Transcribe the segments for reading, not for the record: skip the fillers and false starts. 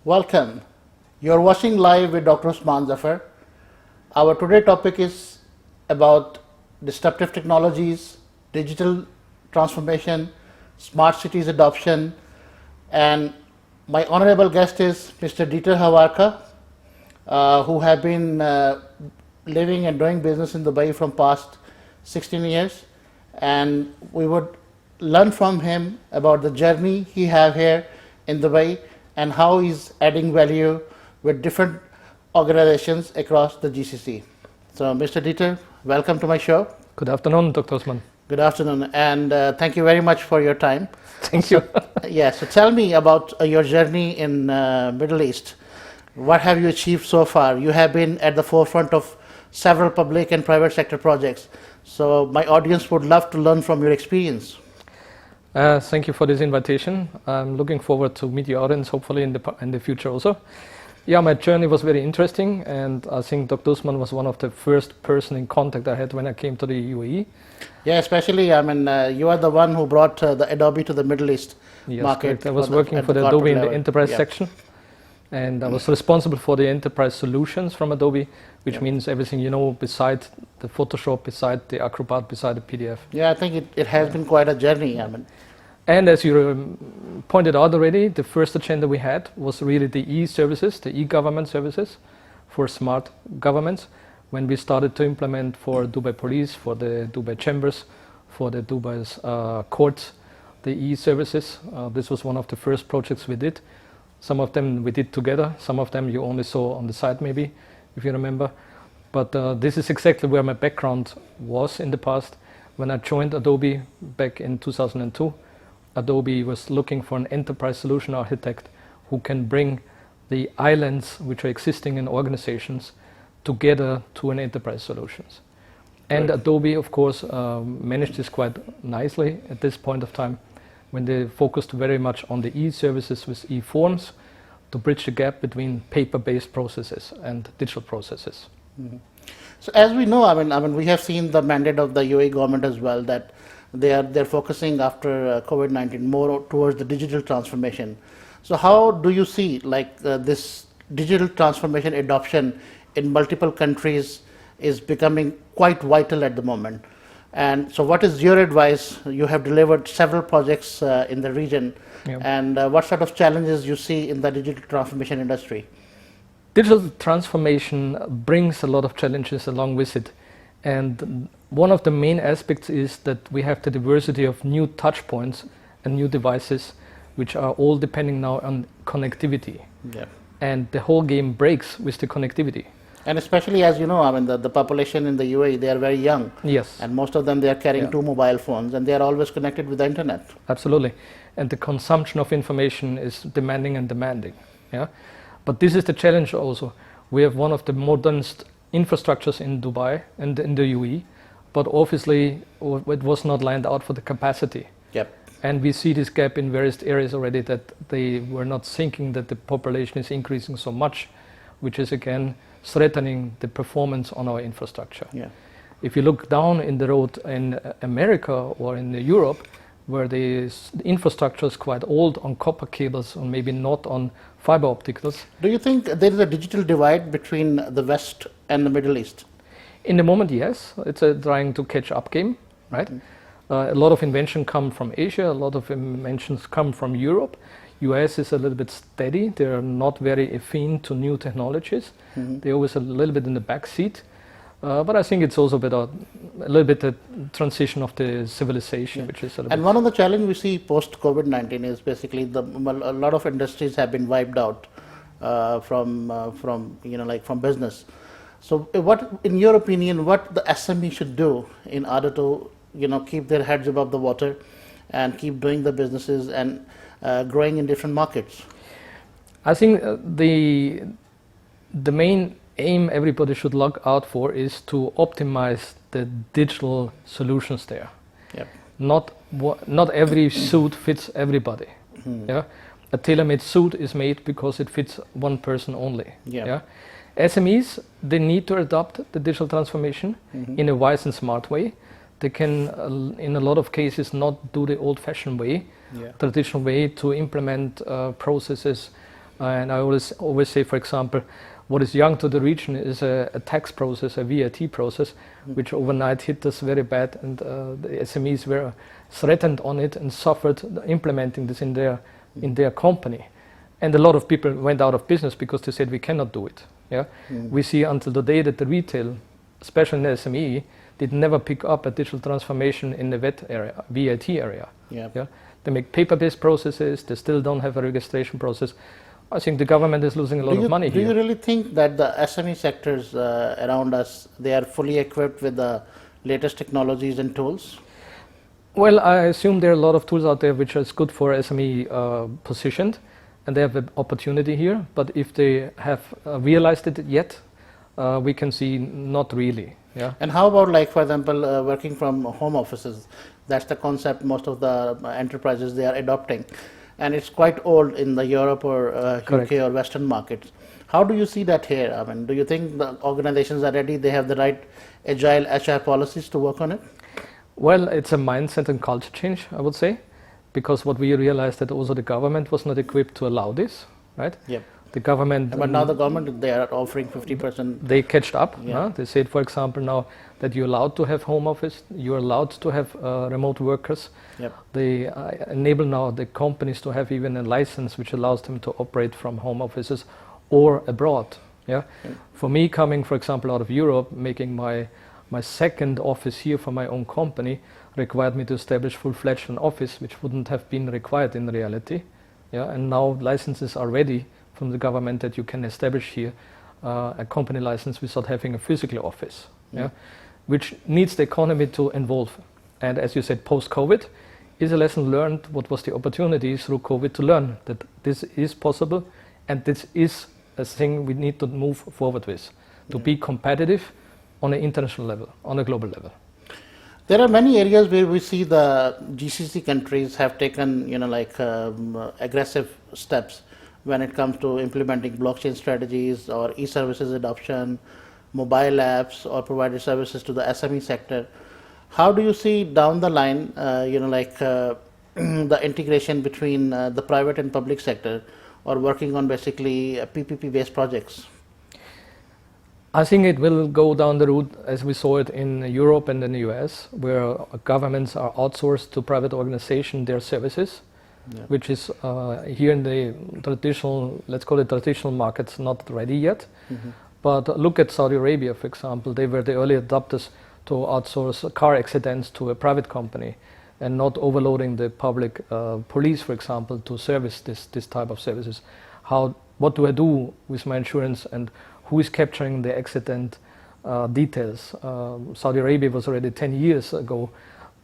Welcome. You're watching live with Dr. Usman, Zafar. Our today topic is about disruptive technologies, digital transformation, smart cities adoption, and my honorable guest is Mr. Hovorka, who have been living and doing business in Dubai from past 16 years, and we would learn from him about the journey he have here in Dubai and how he's adding value with different organizations across the GCC. So, Mr. Dieter, welcome to my show. Good afternoon, Dr. Usman. Good afternoon, and thank you very much for your time. Thank you. So tell me about your journey in Middle East. What have you achieved so far? You have been at the forefront of several public and private sector projects. So my audience would love to learn from your experience. Thank you for this invitation. I'm looking forward to meet your audience, hopefully in the future also. Yeah, my journey was very interesting, and I think Dr. Usman was one of the first person in contact I had when I came to the UAE. Yeah, especially, you are the one who brought the Adobe to the Middle East market. Correct. I was working for the Adobe in the enterprise section, and I was responsible for the enterprise solutions from Adobe, which means everything, beside the Photoshop, beside the Acrobat, beside the PDF. Yeah, I think it has been quite a journey. And as you pointed out already, the first agenda we had was really the e-services, the e-government services for smart governments. When we started to implement for Dubai Police, for the Dubai Chambers, for the Dubai's courts, the e-services, this was one of the first projects we did. Some of them we did together, some of them you only saw on the side maybe, if you remember. But this is exactly where my background was in the past. When I joined Adobe back in 2002, Adobe was looking for an enterprise solution architect who can bring the islands which are existing in organizations together to an enterprise solutions. And right. Adobe, of course, managed this quite nicely at this point of time when they focused very much on the e-services with e-forms to bridge the gap between paper-based processes and digital processes. Mm-hmm. So as we know, we have seen the mandate of the UAE government as well, that they're focusing after COVID-19 more towards the digital transformation. So how do you see this digital transformation adoption in multiple countries is becoming quite vital at the moment? And so what is your advice? You have delivered several projects in the region, and what sort of challenges you see in the digital transformation industry? Digital transformation brings a lot of challenges along with it. And one of the main aspects is that we have the diversity of new touch points and new devices, which are all depending now on connectivity. Yeah. And the whole game breaks with the connectivity. And especially, as you know, the population in the UAE, they are very young. Yes. And most of them, they are carrying two mobile phones, and they are always connected with the internet. Absolutely. And the consumption of information is demanding and demanding. Yeah. But this is the challenge also. We have one of the modernest infrastructures in Dubai and in the UAE, but obviously it was not lined out for the capacity. Yep. And we see this gap in various areas already, that they were not thinking that the population is increasing so much, which is again threatening the performance on our infrastructure. Yeah. If you look down in the road in America or in Europe, where the infrastructure is quite old on copper cables or maybe not on fiber opticals. Do you think there is a digital divide between the West and the Middle East? In the moment, yes. It's a trying to catch up game, right? Mm-hmm. A lot of inventions come from Asia, a lot of inventions come from Europe. US is a little bit steady. They're not very affine to new technologies. Mm-hmm. They're always a little bit in the back seat. But I think it's also a little bit a transition of the civilization, which is a little And one of the challenges we see post COVID-19 is basically a lot of industries have been wiped out from business. So, what, in your opinion, what the SME should do in order to keep their heads above the water and keep doing the businesses and growing in different markets? I think the main aim everybody should look out for is to optimize the digital solutions there. Yep. Not every suit fits everybody. Mm. Yeah, a tailor-made suit is made because it fits one person only. Yeah. Yeah? SMEs, they need to adopt the digital transformation in a wise and smart way. They can, in a lot of cases, not do the old-fashioned way, traditional way to implement processes And I always say, for example, what is young to the region is a tax process, a VAT process, which overnight hit us very bad, and the SMEs were threatened on it and suffered implementing this in their company. And a lot of people went out of business because they said we cannot do it. Yeah, we see until today that the retail, especially in the SME, did never pick up a digital transformation in the VAT area. Yeah. Yeah, they make paper-based processes. They still don't have a registration process. I think the government is losing a lot of money here. Do you really think that the SME sectors around us, they are fully equipped with the latest technologies and tools? Well, I assume there are a lot of tools out there which is good for SME positioned, and they have an opportunity here. But if they have realized it yet, we can see not really. Yeah. And how about, like, for example, working from home offices? That's the concept most of the enterprises, they are adopting. And it's quite old in the Europe or UK or Western markets. How do you see that here? I mean, do you think the organizations are ready? They have the right agile HR policies to work on it? Well, it's a mindset and culture change, I would say, because what we realized that also the government was not equipped to allow this, right? Yep. The government. But now the government, they are offering 50%. They catched up. Yeah. They said, for example, now that you're allowed to have home office, you're allowed to have remote workers. Yep. They enable now the companies to have even a license which allows them to operate from home offices or abroad. Yeah. For me, coming, for example, out of Europe, making my second office here for my own company required me to establish full-fledged an office, which wouldn't have been required in reality. Yeah. And now licenses are ready from the government that you can establish here a company license without having a physical office, which needs the economy to evolve. And as you said, post-COVID is a lesson learned. What was the opportunity through COVID to learn that this is possible, and this is a thing we need to move forward with, to be competitive on an international level, on a global level. There are many areas where we see the GCC countries have taken, aggressive steps when it comes to implementing blockchain strategies or e-services adoption, mobile apps, or provided services to the SME sector. How do you see down the line, the integration between the private and public sector, or working on basically PPP-based projects? I think it will go down the route as we saw it in Europe and in the US, where governments are outsourced to private organizations their services. Yeah. Which is here in the traditional, let's call it traditional markets, not ready yet. Mm-hmm. But look at Saudi Arabia, for example. They were the early adopters to outsource car accidents to a private company and not overloading the public police, for example, to service this type of services. What do I do with my insurance, and who is capturing the accident details? Saudi Arabia was already 10 years ago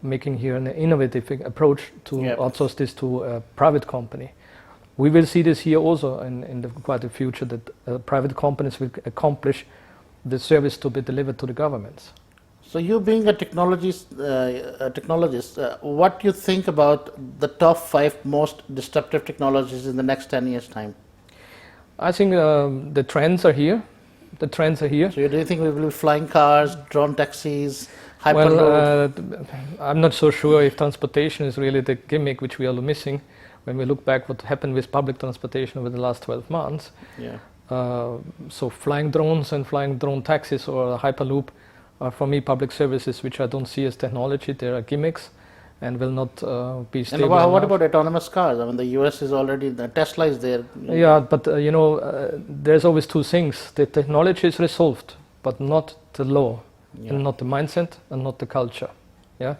making here an innovative approach to outsource this to a private company. We will see this here also in the quite the future, that private companies will accomplish the service to be delivered to the governments. So you being a technologist, what do you think about the top 5 most disruptive technologies in the next 10 years' time? I think the trends are here. So do you think we will be flying cars, drone taxis, hyperloop? Well, I'm not so sure if transportation is really the gimmick which we are missing. When we look back what happened with public transportation over the last 12 months. Yeah. So flying drones and flying drone taxis or a hyperloop are for me public services which I don't see as technology. They are gimmicks and will not be stable. And what about autonomous cars? I mean, the US is already, the Tesla is there. Yeah, but there's always two things. The technology is resolved, but not the law, and not the mindset, and not the culture. Yeah.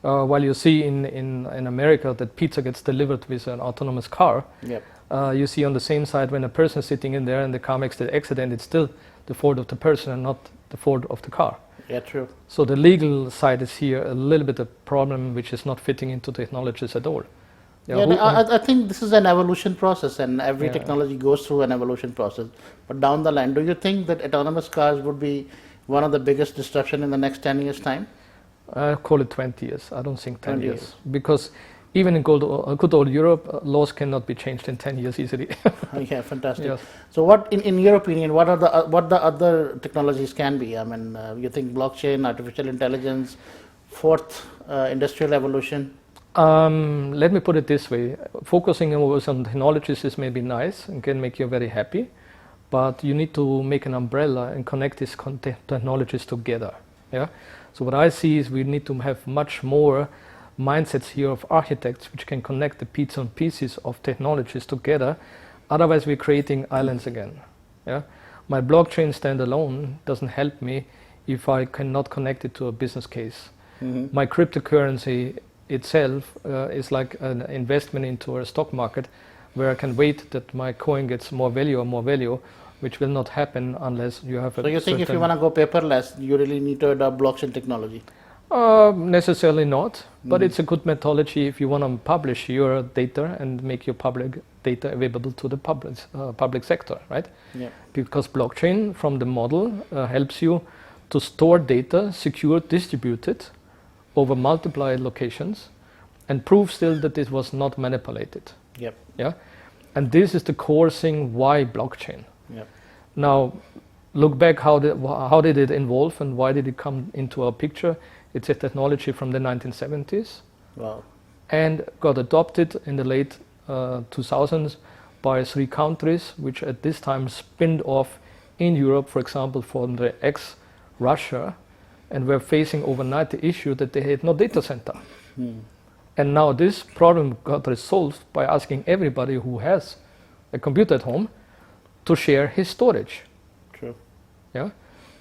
While you see in America that pizza gets delivered with an autonomous car, you see on the same side when a person is sitting in there and the car makes the accident, it's still the fault of the person and not the fault of the car. Yeah, true. So the legal side is here a little bit a problem which is not fitting into technologies at all. I think this is an evolution process, and every technology goes through an evolution process. But down the line, do you think that autonomous cars would be one of the biggest disruption in the next 10 years' time? I call it 20 years. I don't think 10 years. Because even in good old Europe, laws cannot be changed in 10 years easily. Yeah, fantastic. Yes. So what, in your opinion, what the other technologies can be? I mean, you think blockchain, artificial intelligence, fourth industrial evolution? Let me put it this way. Focusing always on technologies is maybe nice and can make you very happy, but you need to make an umbrella and connect these technologies together. Yeah. So what I see is we need to have much more mindsets here of architects which can connect the bits and pieces of technologies together. Otherwise, we're creating islands again. Yeah. My blockchain standalone doesn't help me if I cannot connect it to a business case. Mm-hmm. My cryptocurrency itself is like an investment into a stock market where I can wait that my coin gets more value, which will not happen unless you have a So you think if you want to go paperless, you really need to adopt blockchain technology? Necessarily not, but it's a good methodology if you want to publish your data and make your public data available to the public sector, right? Yeah. Because blockchain from the model helps you to store data, secure, distributed over multiple locations, and prove still that it was not manipulated. Yep. Yeah, and this is the core thing. Why blockchain? Yep. Now, look back. How did it evolve and why did it come into our picture? It's a technology from the 1970s. Wow. And got adopted in the late 2000s by 3 countries, which at this time spinned off in Europe, for example, from the ex-Russia, and were facing overnight the issue that they had no data center. And now this problem got resolved by asking everybody who has a computer at home to share his storage. True. Yeah.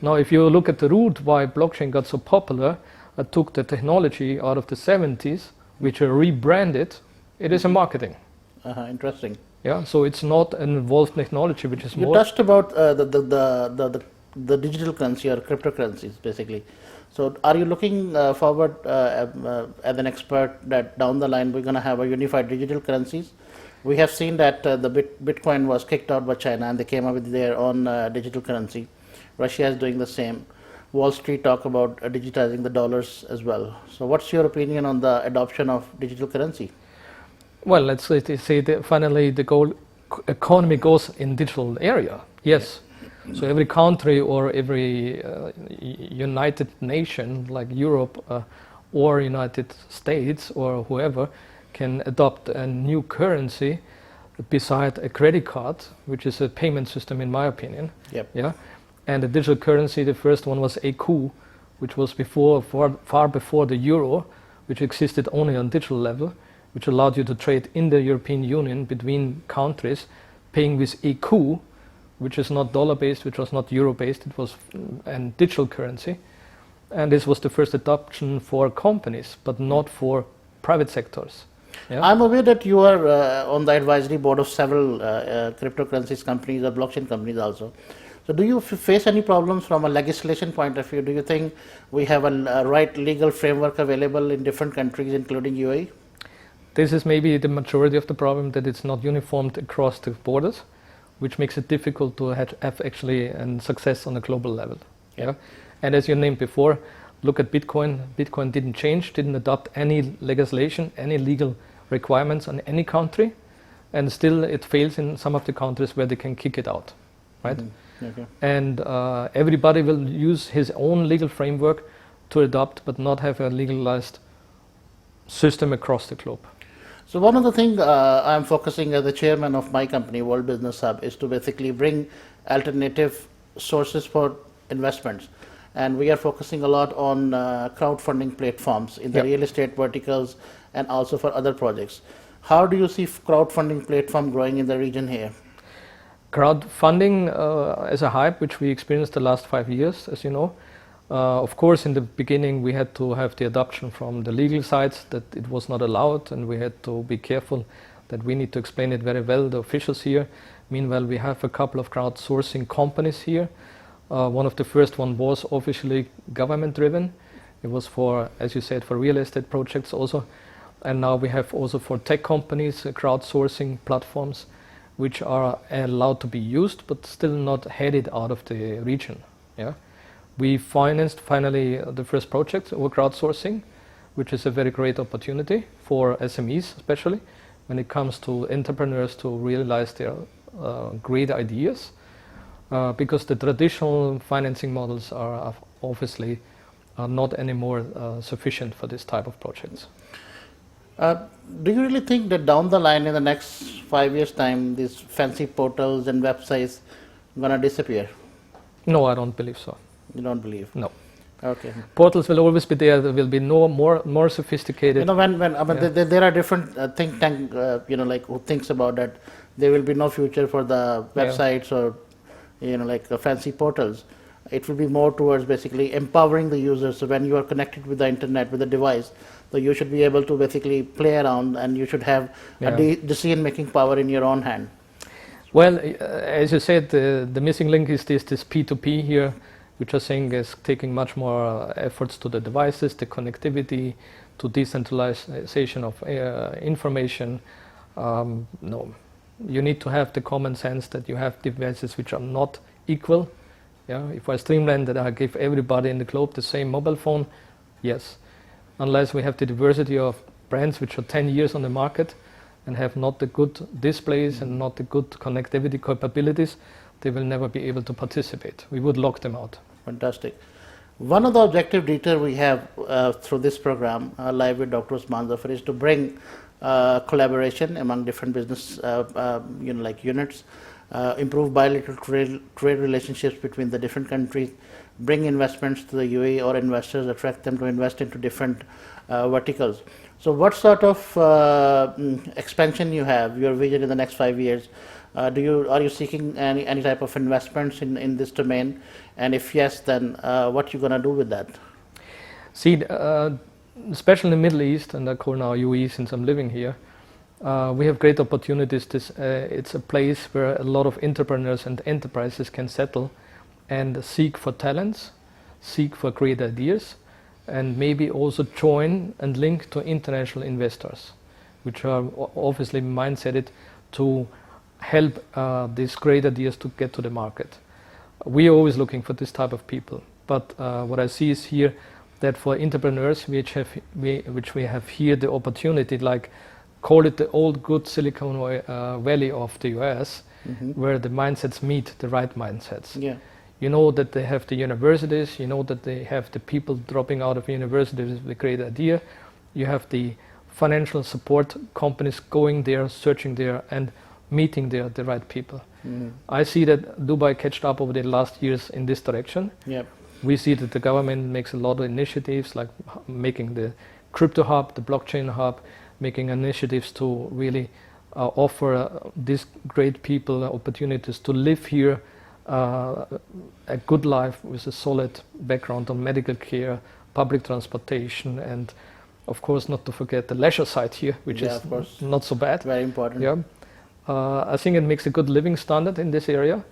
Now, if you look at the root why blockchain got so popular, I took the technology out of the 70s, which are rebranded. It is a marketing. Interesting. Yeah. So it's not an evolved technology, which is You more. touched about the digital currency or cryptocurrencies, basically. So are you looking forward as an expert that down the line we're going to have a unified digital currencies? We have seen that the Bitcoin was kicked out by China and they came up with their own digital currency. Russia is doing the same. Wall Street talk about digitizing the dollars as well. So what's your opinion on the adoption of digital currency? Well, let's say that finally the economy goes in digital area. Yes. So every country or every united nation like Europe or United States or whoever can adopt a new currency beside a credit card, which is a payment system in my opinion. Yep. Yeah. And the digital currency, the first one was ECU, which was far before the euro, which existed only on digital level, which allowed you to trade in the European Union between countries, paying with ECU, which is not dollar-based, which was not euro-based, it was a digital currency. And this was the first adoption for companies, but not for private sectors. Yeah? I'm aware that you are on the advisory board of several cryptocurrencies companies or blockchain companies also. So do you face any problems from a legislation point of view? Do you think we have a right legal framework available in different countries, including UAE? This is maybe the majority of the problem, that it's not uniformed across the borders, which makes it difficult to have actually a success on a global level. Yeah. And as you named before, look at Bitcoin. Bitcoin didn't change, didn't adopt any legislation, any legal requirements on any country, and still it fails in some of the countries where they can kick it out, right? Okay. And everybody will use his own legal framework to adopt, but not have a legalized system across the globe. So one of the things I'm focusing as the chairman of my company, World Business Hub, is to basically bring alternative sources for investments. And we are focusing a lot on crowdfunding platforms in the real estate verticals and also for other projects. How do you see crowdfunding platform growing in the region here? Crowdfunding as a hype, which we experienced the last 5 years, as you know. Of course, in the beginning, we had to have the adoption from the legal sides that it was not allowed, and we had to be careful that we need to explain it very well, the officials here. Meanwhile, we have a couple of crowdsourcing companies here. One of the first one was officially government-driven. It was for, as you said, for real estate projects also. And now we have also for tech companies, crowdsourcing platforms, which are allowed to be used, but still not headed out of the region. Yeah. We financed finally the first project over crowdsourcing, which is a very great opportunity for SMEs, especially when it comes to entrepreneurs to realize their great ideas, because the traditional financing models are obviously not anymore sufficient for this type of projects. Do you really think that down the line in the next 5 years' time, these fancy portals and websites gonna disappear? No, I don't believe so. You don't believe? No. Okay. Portals will always be there. There will be no more sophisticated. You know, when I mean, there are different think tank, like who thinks about that. There will be no future for the websites or, like fancy portals. It will be more towards basically empowering the users. So when you are connected with the internet, with the device, so you should be able to basically play around, and you should have a decision-making power in your own hand. Well, as you said, the missing link is this P2P here, which I think is taking much more efforts to the devices, the connectivity, to decentralization of information. No, you need to have the common sense that you have devices which are not equal. Yeah, if I streamline that I give everybody in the globe the same mobile phone, yes. Unless we have the diversity of brands which are 10 years on the market and have not the good displays and not the good connectivity capabilities, they will never be able to participate. We would lock them out. Fantastic. One of the objective, Dieter, we have through this program, live with Dr. Usman Zafar, is to bring collaboration among different business like units, improve bilateral trade relationships between the different countries, bring investments to the UAE or investors, attract them to invest into different verticals. So what sort of expansion you have, your vision in the next 5 years? Are you seeking any type of investments in this domain? And if yes, then what you gonna do with that? See, especially in the Middle East, and I call now UAE since I'm living here, we have great opportunities. It's a place where a lot of entrepreneurs and enterprises can settle and seek for talents, seek for great ideas, and maybe also join and link to international investors, which are obviously mindseted to help these great ideas to get to the market. We are always looking for this type of people, but what I see is here that for entrepreneurs which we have here the opportunity, like call it the old good Silicon Valley of the US, where the mindsets meet the right mindsets. Yeah. You know that they have the universities, you know that they have the people dropping out of universities with a great idea. You have the financial support companies going there, searching there, and meeting there the right people. I see that Dubai catched up over the last years in this direction. Yep. We see that the government makes a lot of initiatives, like making the crypto hub, the blockchain hub, making initiatives to really offer these great people opportunities to live here a good life with a solid background on medical care, public transportation, and of course not to forget the leisure side here, which is not so bad. Very important. Yeah. I think it makes a good living standard in this area,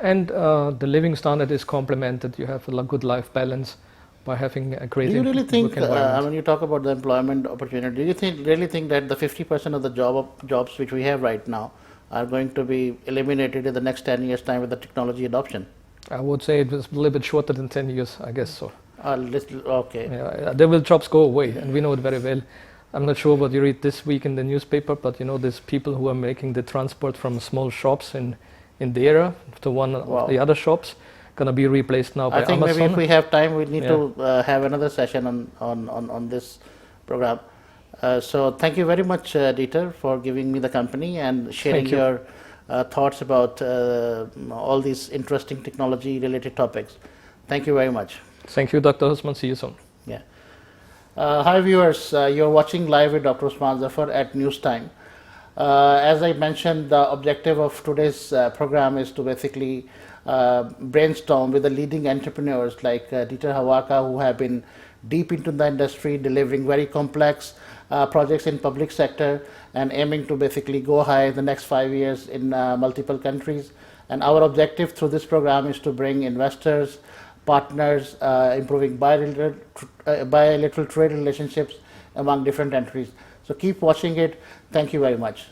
and the living standard is complemented. You have a good life balance by having a great. Do you really think, when you talk about the employment opportunity, do you really think that the 50% of the jobs which we have right now are going to be eliminated in the next 10 years' time with the technology adoption? I would say it was a little bit shorter than 10 years, I guess so. Okay. Yeah, there will jobs go away, and we know it very well. I'm not sure what you read this week in the newspaper, but you know, there's people who are making the transport from small shops in the area to one of the other shops, gonna be replaced now by Amazon. I think maybe if we have time, we need to have another session on this program. So thank you very much, Dieter, for giving me the company and sharing your thoughts about all these interesting technology-related topics. Thank you very much. Thank you, Dr. Usman. See you soon. Yeah. Hi, viewers. You're watching live with Dr. Usman Zafar at News Time. As I mentioned, the objective of today's program is to basically brainstorm with the leading entrepreneurs like Dieter Hovorka, who have been deep into the industry, delivering very complex projects in public sector and aiming to basically go high in the next 5 years in multiple countries. And our objective through this program is to bring investors, partners, improving bilateral trade relationships among different countries. So keep watching it. Thank you very much.